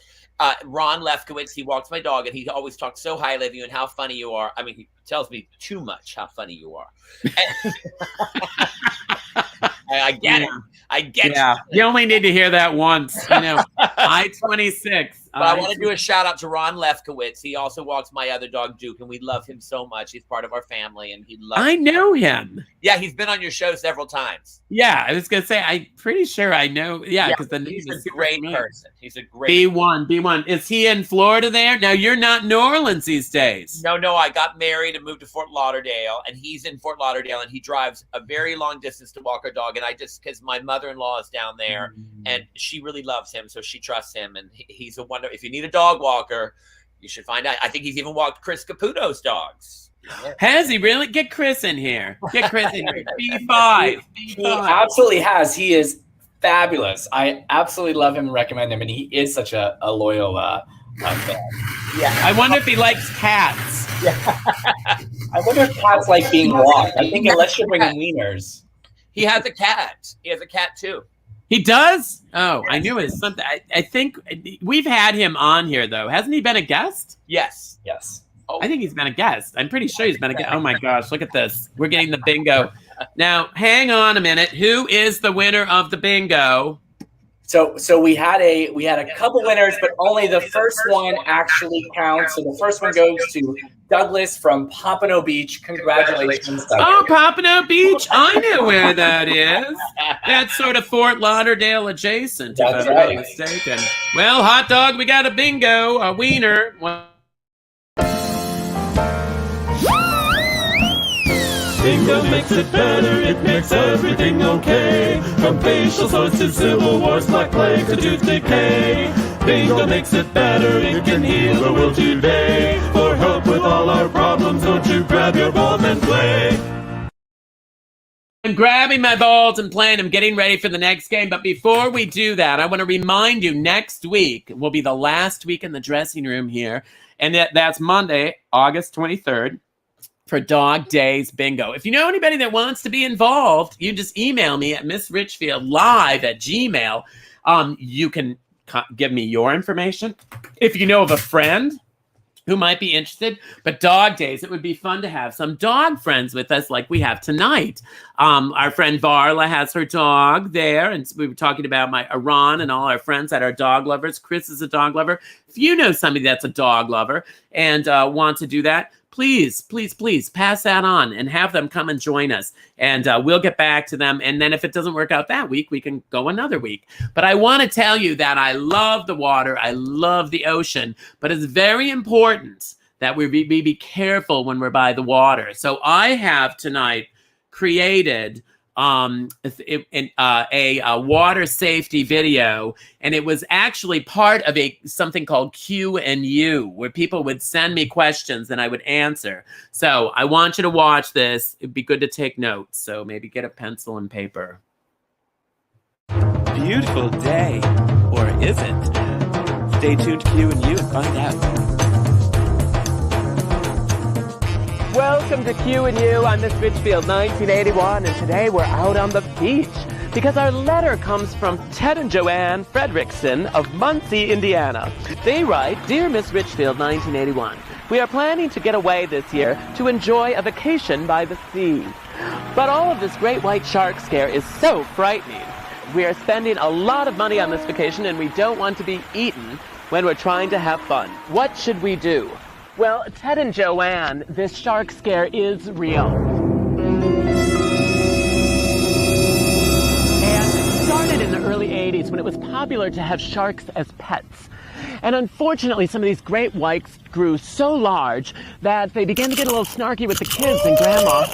Ron Lefkowitz, he walks my dog, and he always talks so highly of you and how funny you are. I mean, he tells me too much how funny you are. I get it. I get it. You only need to hear that once. I-26. But I want to do a shout out to Ron Lefkowitz. He also walks my other dog, Duke, and we love him so much. He's part of our family, and he loves I know him. Yeah, he's been on your show several times. Yeah, I was going to say, I'm pretty sure I know. Yeah, because the name he's is a great person. He's a great B1. Is he in Florida there? Now, you're not in New Orleans these days. No, I got married and moved to Fort Lauderdale, and he's in Fort Lauderdale, and he drives a very long distance to walk our dog, and because my mother-in-law is down there, and she really loves him, so she trusts him, and he's a wonder. If you need a dog walker, you should find out. I think he's even walked Chris Caputo's dogs. Has he really? Get Chris in here. B5. He absolutely has. He is fabulous. I absolutely love him and recommend him, and he is such a loyal fan. Yeah. I wonder if he likes cats. I wonder if cats like being walked. I think unless you're bringing wieners. He has a cat. He has a cat too. He does? Oh, I knew it was something. I think we've had him on here, though. Hasn't he been a guest? Yes. Oh. I think he's been a guest. I'm pretty sure he's been a guest. Oh, my gosh. Look at this. We're getting the bingo. Now, hang on a minute. Who is the winner of the bingo? So we had a couple winners, but only the first one actually counts. So the first one goes to Douglas from Pompano Beach. Congratulations, Douglas. Oh, Pompano Beach. I know where that is. That's sort of Fort Lauderdale adjacent, if I'm not mistaken. Well, hot dog, we got a bingo, a wiener. Bingo makes it better, it makes everything okay. From facial sores to civil wars, black plague to tooth decay. Bingo makes it better, it can heal the world today. For help with all our problems, don't you grab your balls and play. I'm grabbing my balls and playing. I'm getting ready for the next game. But before we do that, I want to remind you next week will be the last week in the dressing room here. And that's Monday, August 23rd. For Dog Days Bingo. If you know anybody that wants to be involved, you just email me at missrichfieldlive@gmail. You can give me your information. If you know of a friend who might be interested, but Dog Days, it would be fun to have some dog friends with us like we have tonight. Our friend Varla has her dog there, and we were talking about my Iran and all our friends that are dog lovers. Chris is a dog lover. If you know somebody that's a dog lover and want to do that, please pass that on and have them come and join us. And we'll get back to them. And then if it doesn't work out that week, we can go another week. But I want to tell you that I love the water. I love the ocean. But it's very important that we be careful when we're by the water. So I have tonight created a water safety video, and it was actually part of something called Q&U, where people would send me questions and I would answer. So I want you to watch this. It'd be good to take notes. So maybe get a pencil and paper. Beautiful day, or is it? Stay tuned to Q&U and find out. Welcome to Q&U. I'm Miss Richfield, 1981, and today we're out on the beach. because our letter comes from Ted and Joanne Fredrickson of Muncie, Indiana. They write, Dear Miss Richfield, 1981, we are planning to get away this year to enjoy a vacation by the sea. But all of this great white shark scare is so frightening. We are spending a lot of money on this vacation and we don't want to be eaten when we're trying to have fun. What should we do? Well, Ted and Joanne, this shark scare is real. And it started in the early 80s when it was popular to have sharks as pets. And unfortunately, some of these great whites grew so large that they began to get a little snarky with the kids and grandma.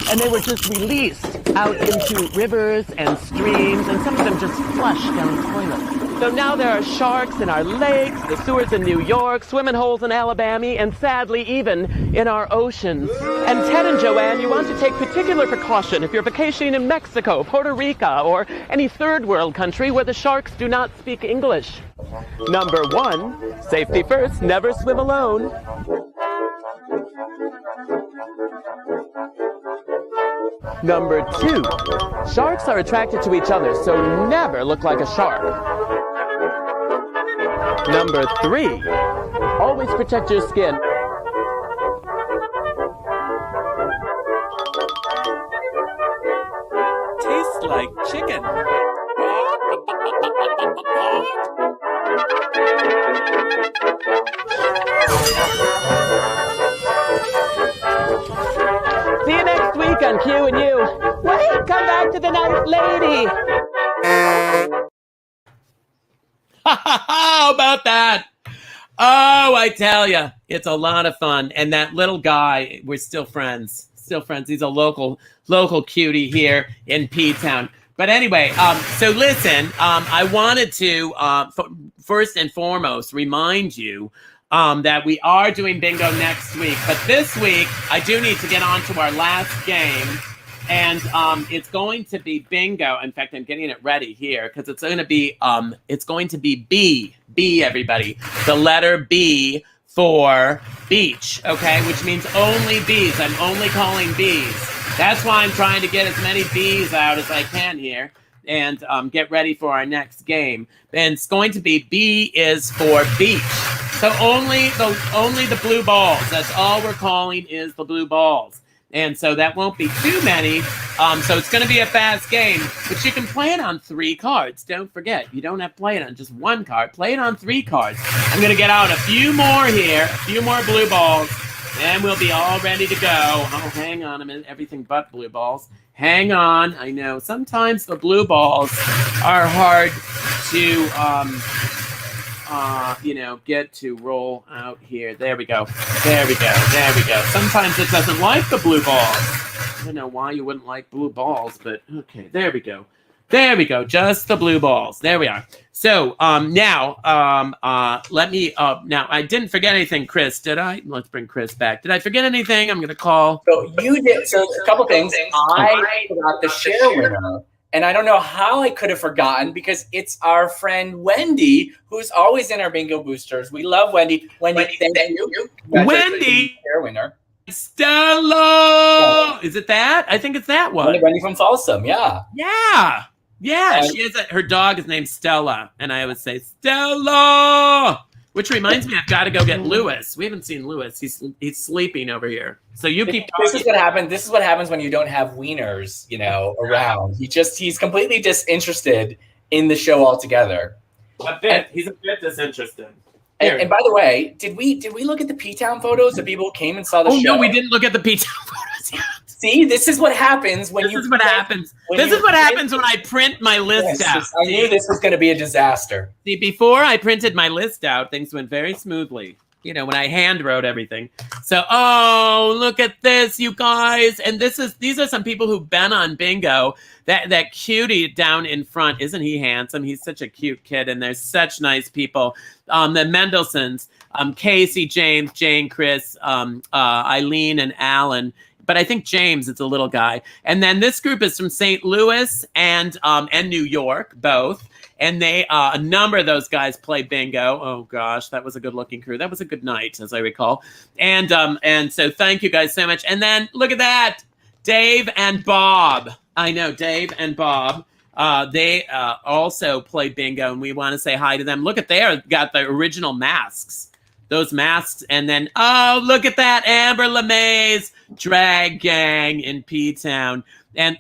And they were just released out into rivers and streams, and some of them just flushed down toilets. So now there are sharks in our lakes, the sewers in New York, swimming holes in Alabama, and sadly even in our oceans. And Ted and Joanne, you want to take particular precaution if you're vacationing in Mexico, Puerto Rico, or any third world country where the sharks do not speak English. Number 1, safety first, never swim alone. Number 2, sharks are attracted to each other, so never look like a shark. Number 3, always protect your skin. Tastes like chicken. See you next week on Q and U. Wait, come back to the nice lady. How about that? Oh, I tell you, it's a lot of fun. And that little guy, we're still friends. Still friends. He's a local cutie here in P-Town. But anyway, so listen, I wanted to, first and foremost, remind you that we are doing bingo next week. But this week, I do need to get on to our last game. And it's going to be bingo. In fact, I'm getting it ready here because it's going to be B, everybody. The letter B for beach, okay? Which means only B's. I'm only calling B's. That's why I'm trying to get as many B's out as I can here and get ready for our next game. And it's going to be B is for beach. So only the blue balls. That's all we're calling is the blue balls. And so that won't be too many. So it's going to be a fast game, but you can play it on 3 cards. Don't forget, you don't have to play it on just 1 card. Play it on 3 cards. I'm going to get out a few more here, a few more blue balls, and we'll be all ready to go. Oh, hang on a minute. Everything but blue balls. Hang on. I know sometimes the blue balls are hard to, get to roll out here. There we go. There we go. There we go. Sometimes it doesn't like the blue balls. I don't know why you wouldn't like blue balls, but okay. There we go. There we go. Just the blue balls. There we are. So now let me. Now I didn't forget anything, Chris. Did I? Let's bring Chris back. Did I forget anything? I'm going to call. So you did. So a couple things. I forgot the share winner. And I don't know how I could have forgotten because it's our friend Wendy, who's always in our bingo boosters. We love Wendy. Wendy, thank you. Wendy, share winner. Stella. Is it that? I think it's that one. Wendy from Folsom. Yeah. Yeah. Yeah. She has her dog is named Stella, and I always say Stella. Which reminds me, I've got to go get Lewis. We haven't seen Lewis. He's sleeping over here. So you keep talking. This is what happens. This is what happens when you don't have wieners, around. He's completely disinterested in the show altogether. He's a bit disinterested. And by the way, did we look at the P-Town photos? The people who came and saw the show. No, we didn't look at the P-Town photos yet. See, this is what happens when This is what happens when I print my list out. I knew this was going to be a disaster. See, before I printed my list out, things went very smoothly. When I hand wrote everything. So, look at this, you guys. And these are some people who've been on bingo. That cutie down in front, isn't he handsome? He's such a cute kid, and there's such nice people. The Mendelsons, Casey, James, Jane, Chris, Eileen, and Alan. But I think James is a little guy. And then this group is from St. Louis and New York, both. And they a number of those guys play bingo. Oh gosh, that was a good-looking crew. That was a good night, as I recall. And so thank you guys so much. And then look at that, Dave and Bob. I know Dave and Bob. They also play bingo, and we want to say hi to them. Look at they got the original masks. Those masks, and then oh, look at that Amber LeMay's drag gang in P-Town, and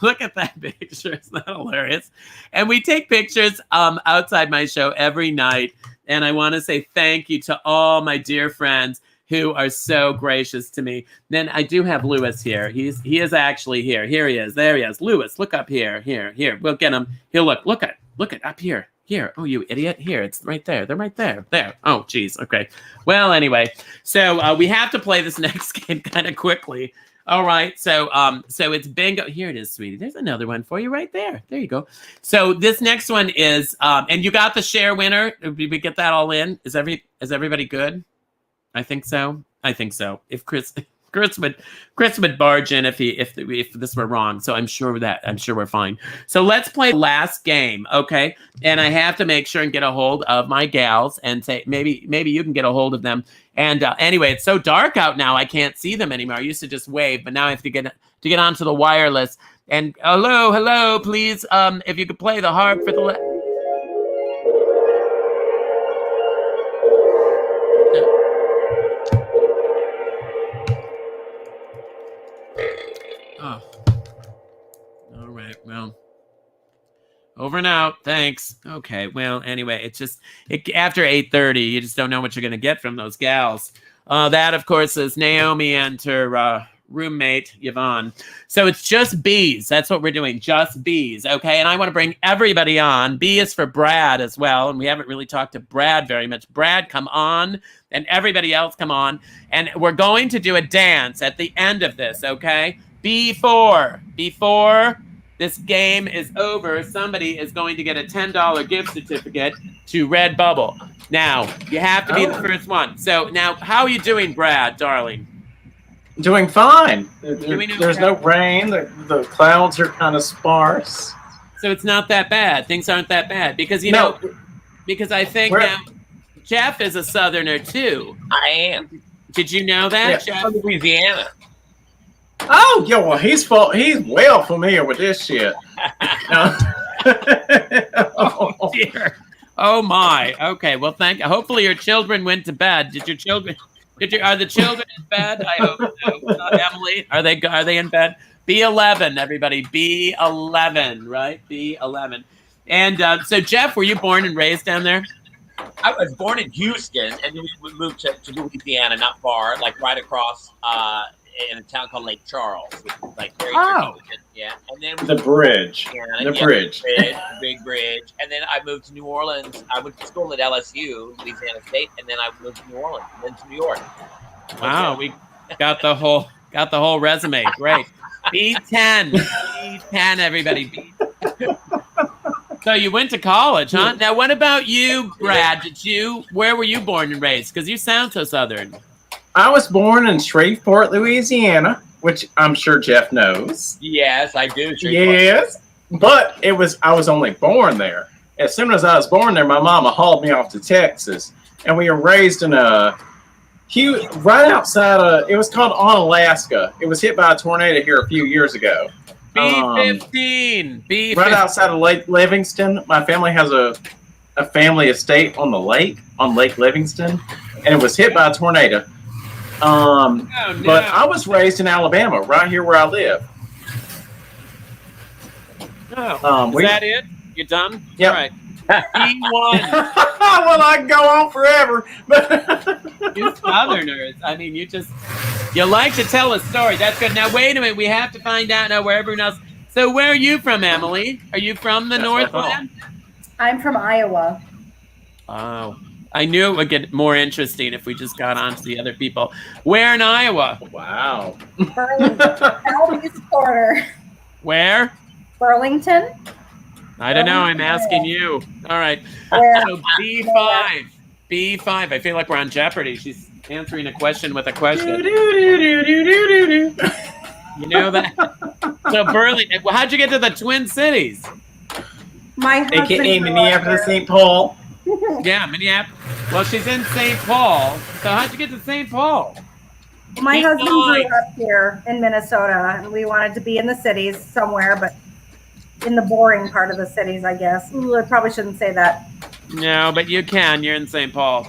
look at that picture. Isn't that hilarious? And we take pictures outside my show every night, and I want to say thank you to all my dear friends who are so gracious to me. Then I do have Lewis here. He is actually here. Here he is. There he is. Lewis, look up here. Here. We'll get him. He'll look at up here. Here. Oh, you idiot. Here. It's right there. They're right there. There. Oh, geez. Okay. Well, anyway. So we have to play this next game kind of quickly. All right. So it's bingo. Here it is, sweetie. There's another one for you right there. There you go. So this next one is, and you got the share winner. Did we get that all in? Is everybody good? I think so. If Chris would barge in if this were wrong. So I'm sure we're fine. So let's play the last game, okay? And I have to make sure and get a hold of my gals and say maybe you can get a hold of them. And anyway, it's so dark out now I can't see them anymore. I used to just wave, but now I have to get onto the wireless. And hello, please. If you could play the harp for the. Oh. All right. Well, over and out. Thanks. Okay. Well, anyway, it's just after 8:30, you just don't know what you're going to get from those gals. That, of course, is Naomi and her roommate, Yvonne. So it's just bees. That's what we're doing. Just bees. Okay. And I want to bring everybody on. B is for Brad as well. And we haven't really talked to Brad very much. Brad, come on. And everybody else, come on. And we're going to do a dance at the end of this. Okay. Before this game is over, somebody is going to get a $10 gift certificate to Redbubble. Now, you have to be the first one. So now, how are you doing, Brad, darling? Doing fine. There's no rain. The clouds are kind of sparse. So it's not that bad. Things aren't that bad. Because, because I think now Jeff is a Southerner, too. I am. Did you know that, Yeah. Jeff? Louisiana. Oh, yeah, well, he's well familiar with this shit. Oh, dear. Oh, my. Okay, well, hopefully your children went to bed. Are the children in bed? I hope so. Emily, are they in bed? B11, everybody. B11, right? B11. And so, Jeff, were you born and raised down there? I was born in Houston, and then we moved to Louisiana, not far, like right across in a town called Lake Charles, which is like very yeah. And then the bridge, the big bridge, and then I moved to New Orleans. I went to school at LSU, Louisiana State, and then I moved to New Orleans, and then to New York. Wow, we got the whole resume. Great. B10, everybody. So you went to college, huh? Now, what about you, Brad? Where were you born and raised? Because you sound so Southern. I was born in Shreveport, Louisiana, which I'm sure Jeff knows. Yes, I do. Yes, but I was only born there. As soon as I was born there, my mama hauled me off to Texas, and we were raised in right outside it was called Onalaska. It was hit by a tornado here a few years ago. B15. Right outside of Lake Livingston. My family has a family estate on Lake Livingston, and it was hit by a tornado. But I was raised in Alabama, right here where I live. Oh, is that it? You done? Yep. All right. E1. Well, I can go on forever. You Southerners. I mean, you like to tell a story. That's good. Now, wait a minute. We have to find out now where everyone else. So where are you from, Emily? Are you from the Northland? I'm from Iowa. Oh. I knew it would get more interesting if we just got on to the other people. Where in Iowa? Wow. Burlington, southeast corner. Where? Burlington. I don't know. I'm asking you. All right. Where? So B5. B5. I feel like we're on Jeopardy. She's answering a question with a question. You know that? So Burlington. How'd you get to the Twin Cities? My husband. AKA Minneapolis, St. Paul. Yeah, Minneapolis. Well, she's in St. Paul. So how'd you get to St. Paul? My husband grew up here in Minnesota, and we wanted to be in the cities somewhere, but in the boring part of the cities, I guess. Ooh, I probably shouldn't say that. No, but you can. You're in St. Paul.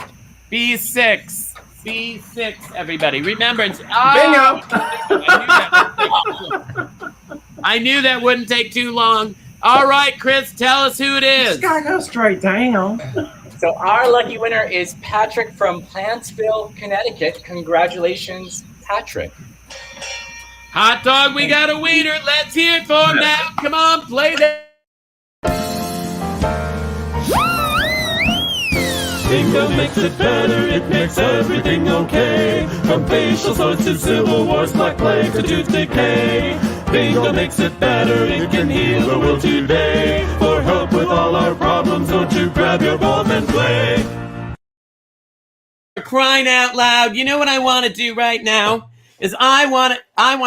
B6. B6, everybody. Remember, Bingo! I knew that wouldn't take too long. All right, Chris, tell us who it is. Just gotta go straight down. So our lucky winner is Patrick from Plantsville, Connecticut. Congratulations, Patrick. Hot dog, we got a wiener. Let's hear it for him now. Come on, play that. Bingo makes it better, it makes everything okay. From facial sores to civil wars, black plague to tooth decay. Bingo makes it better, it can heal the world today. For help with all our problems, don't you grab your balls and play. Crying out loud, you know what I want to do right now? Is I want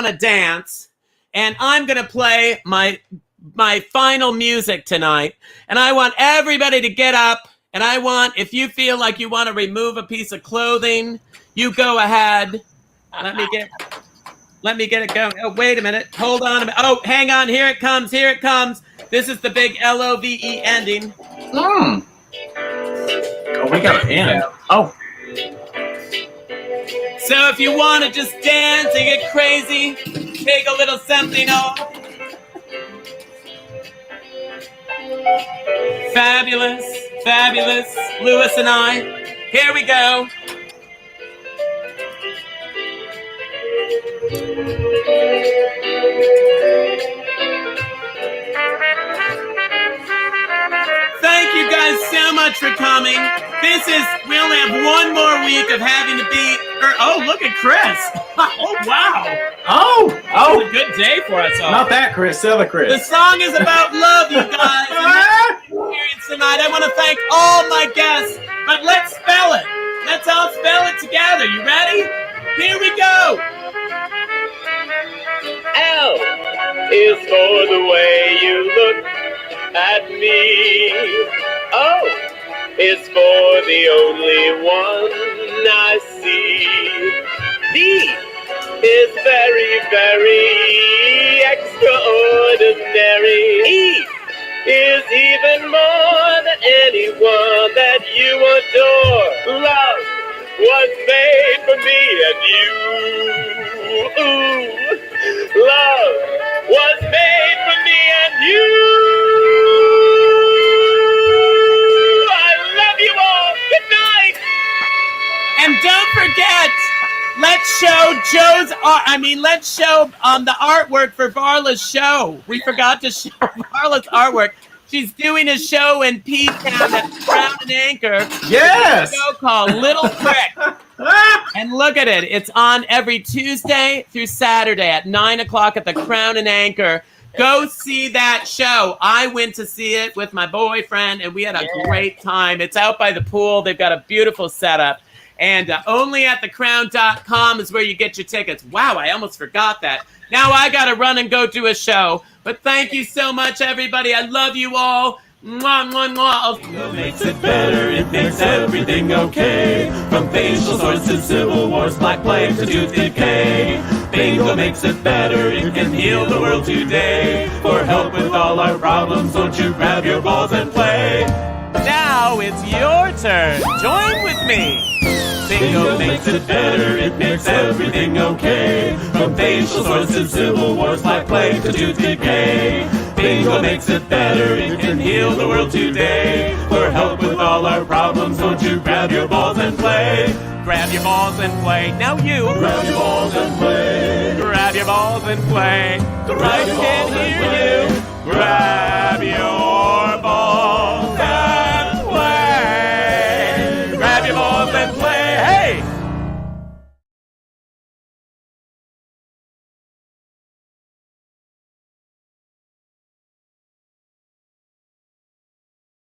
to dance, and I'm going to play my final music tonight. And I want everybody to get up. And I want, if you feel like you want to remove a piece of clothing, you go ahead. Let me get it going. Oh, wait a minute. Hold on a minute. Oh, hang on. Here it comes. Here it comes. This is the big LOVE ending. Oh, we got an end. Oh. So if you want to just dance and get crazy, take a little something off. Fabulous, fabulous, Lewis and I. Here we go. Thank you guys so much for coming. We only have one more week of having to be, oh, look at Chris. Oh, wow. Oh. It's a good day for us all. Not that Chris, the other Chris. The song is about love, you guys. Experience tonight. I want to thank all my guests, but let's spell it. Let's all spell it together. You ready? Here we go. L is for the way you look at me. O is for the only one I see. D is very, very extraordinary. E is even more than anyone that you adore. Love was made for me and you. Ooh. Love was made for me and you. I love you all. Good night. And don't forget, let's show the artwork for Varla's show. We forgot to show Varla's artwork. She's doing a show in P-Town at Crown and Anchor. Yes! A show called Little Crick. And look at it. It's on every Tuesday through Saturday at 9 o'clock at the Crown and Anchor. Go see that show. I went to see it with my boyfriend, and we had a great time. It's out by the pool. They've got a beautiful setup. And only at thecrown.com is where you get your tickets. Wow, I almost forgot that. Now I got to run and go do a show. But thank you so much, everybody. I love you all. Mwah, mwah, mwah. Bingo makes it better, it makes everything okay. From facial sores to civil wars, black plague to tooth decay. Bingo makes it better, it can heal the world today. For help with all our problems, don't you grab your balls and play. Now it's your turn. Join with me. Bingo makes it better, it makes everything okay. From facial sores to civil wars, black plague to tooth decay. Bingo makes it better, it can heal the world today. For help with all our problems, don't you grab your balls and play. Grab your balls and play. Now you. Grab your balls and play. Grab your balls and play. The right can hear you. Grab your balls and play. Grab your balls and play.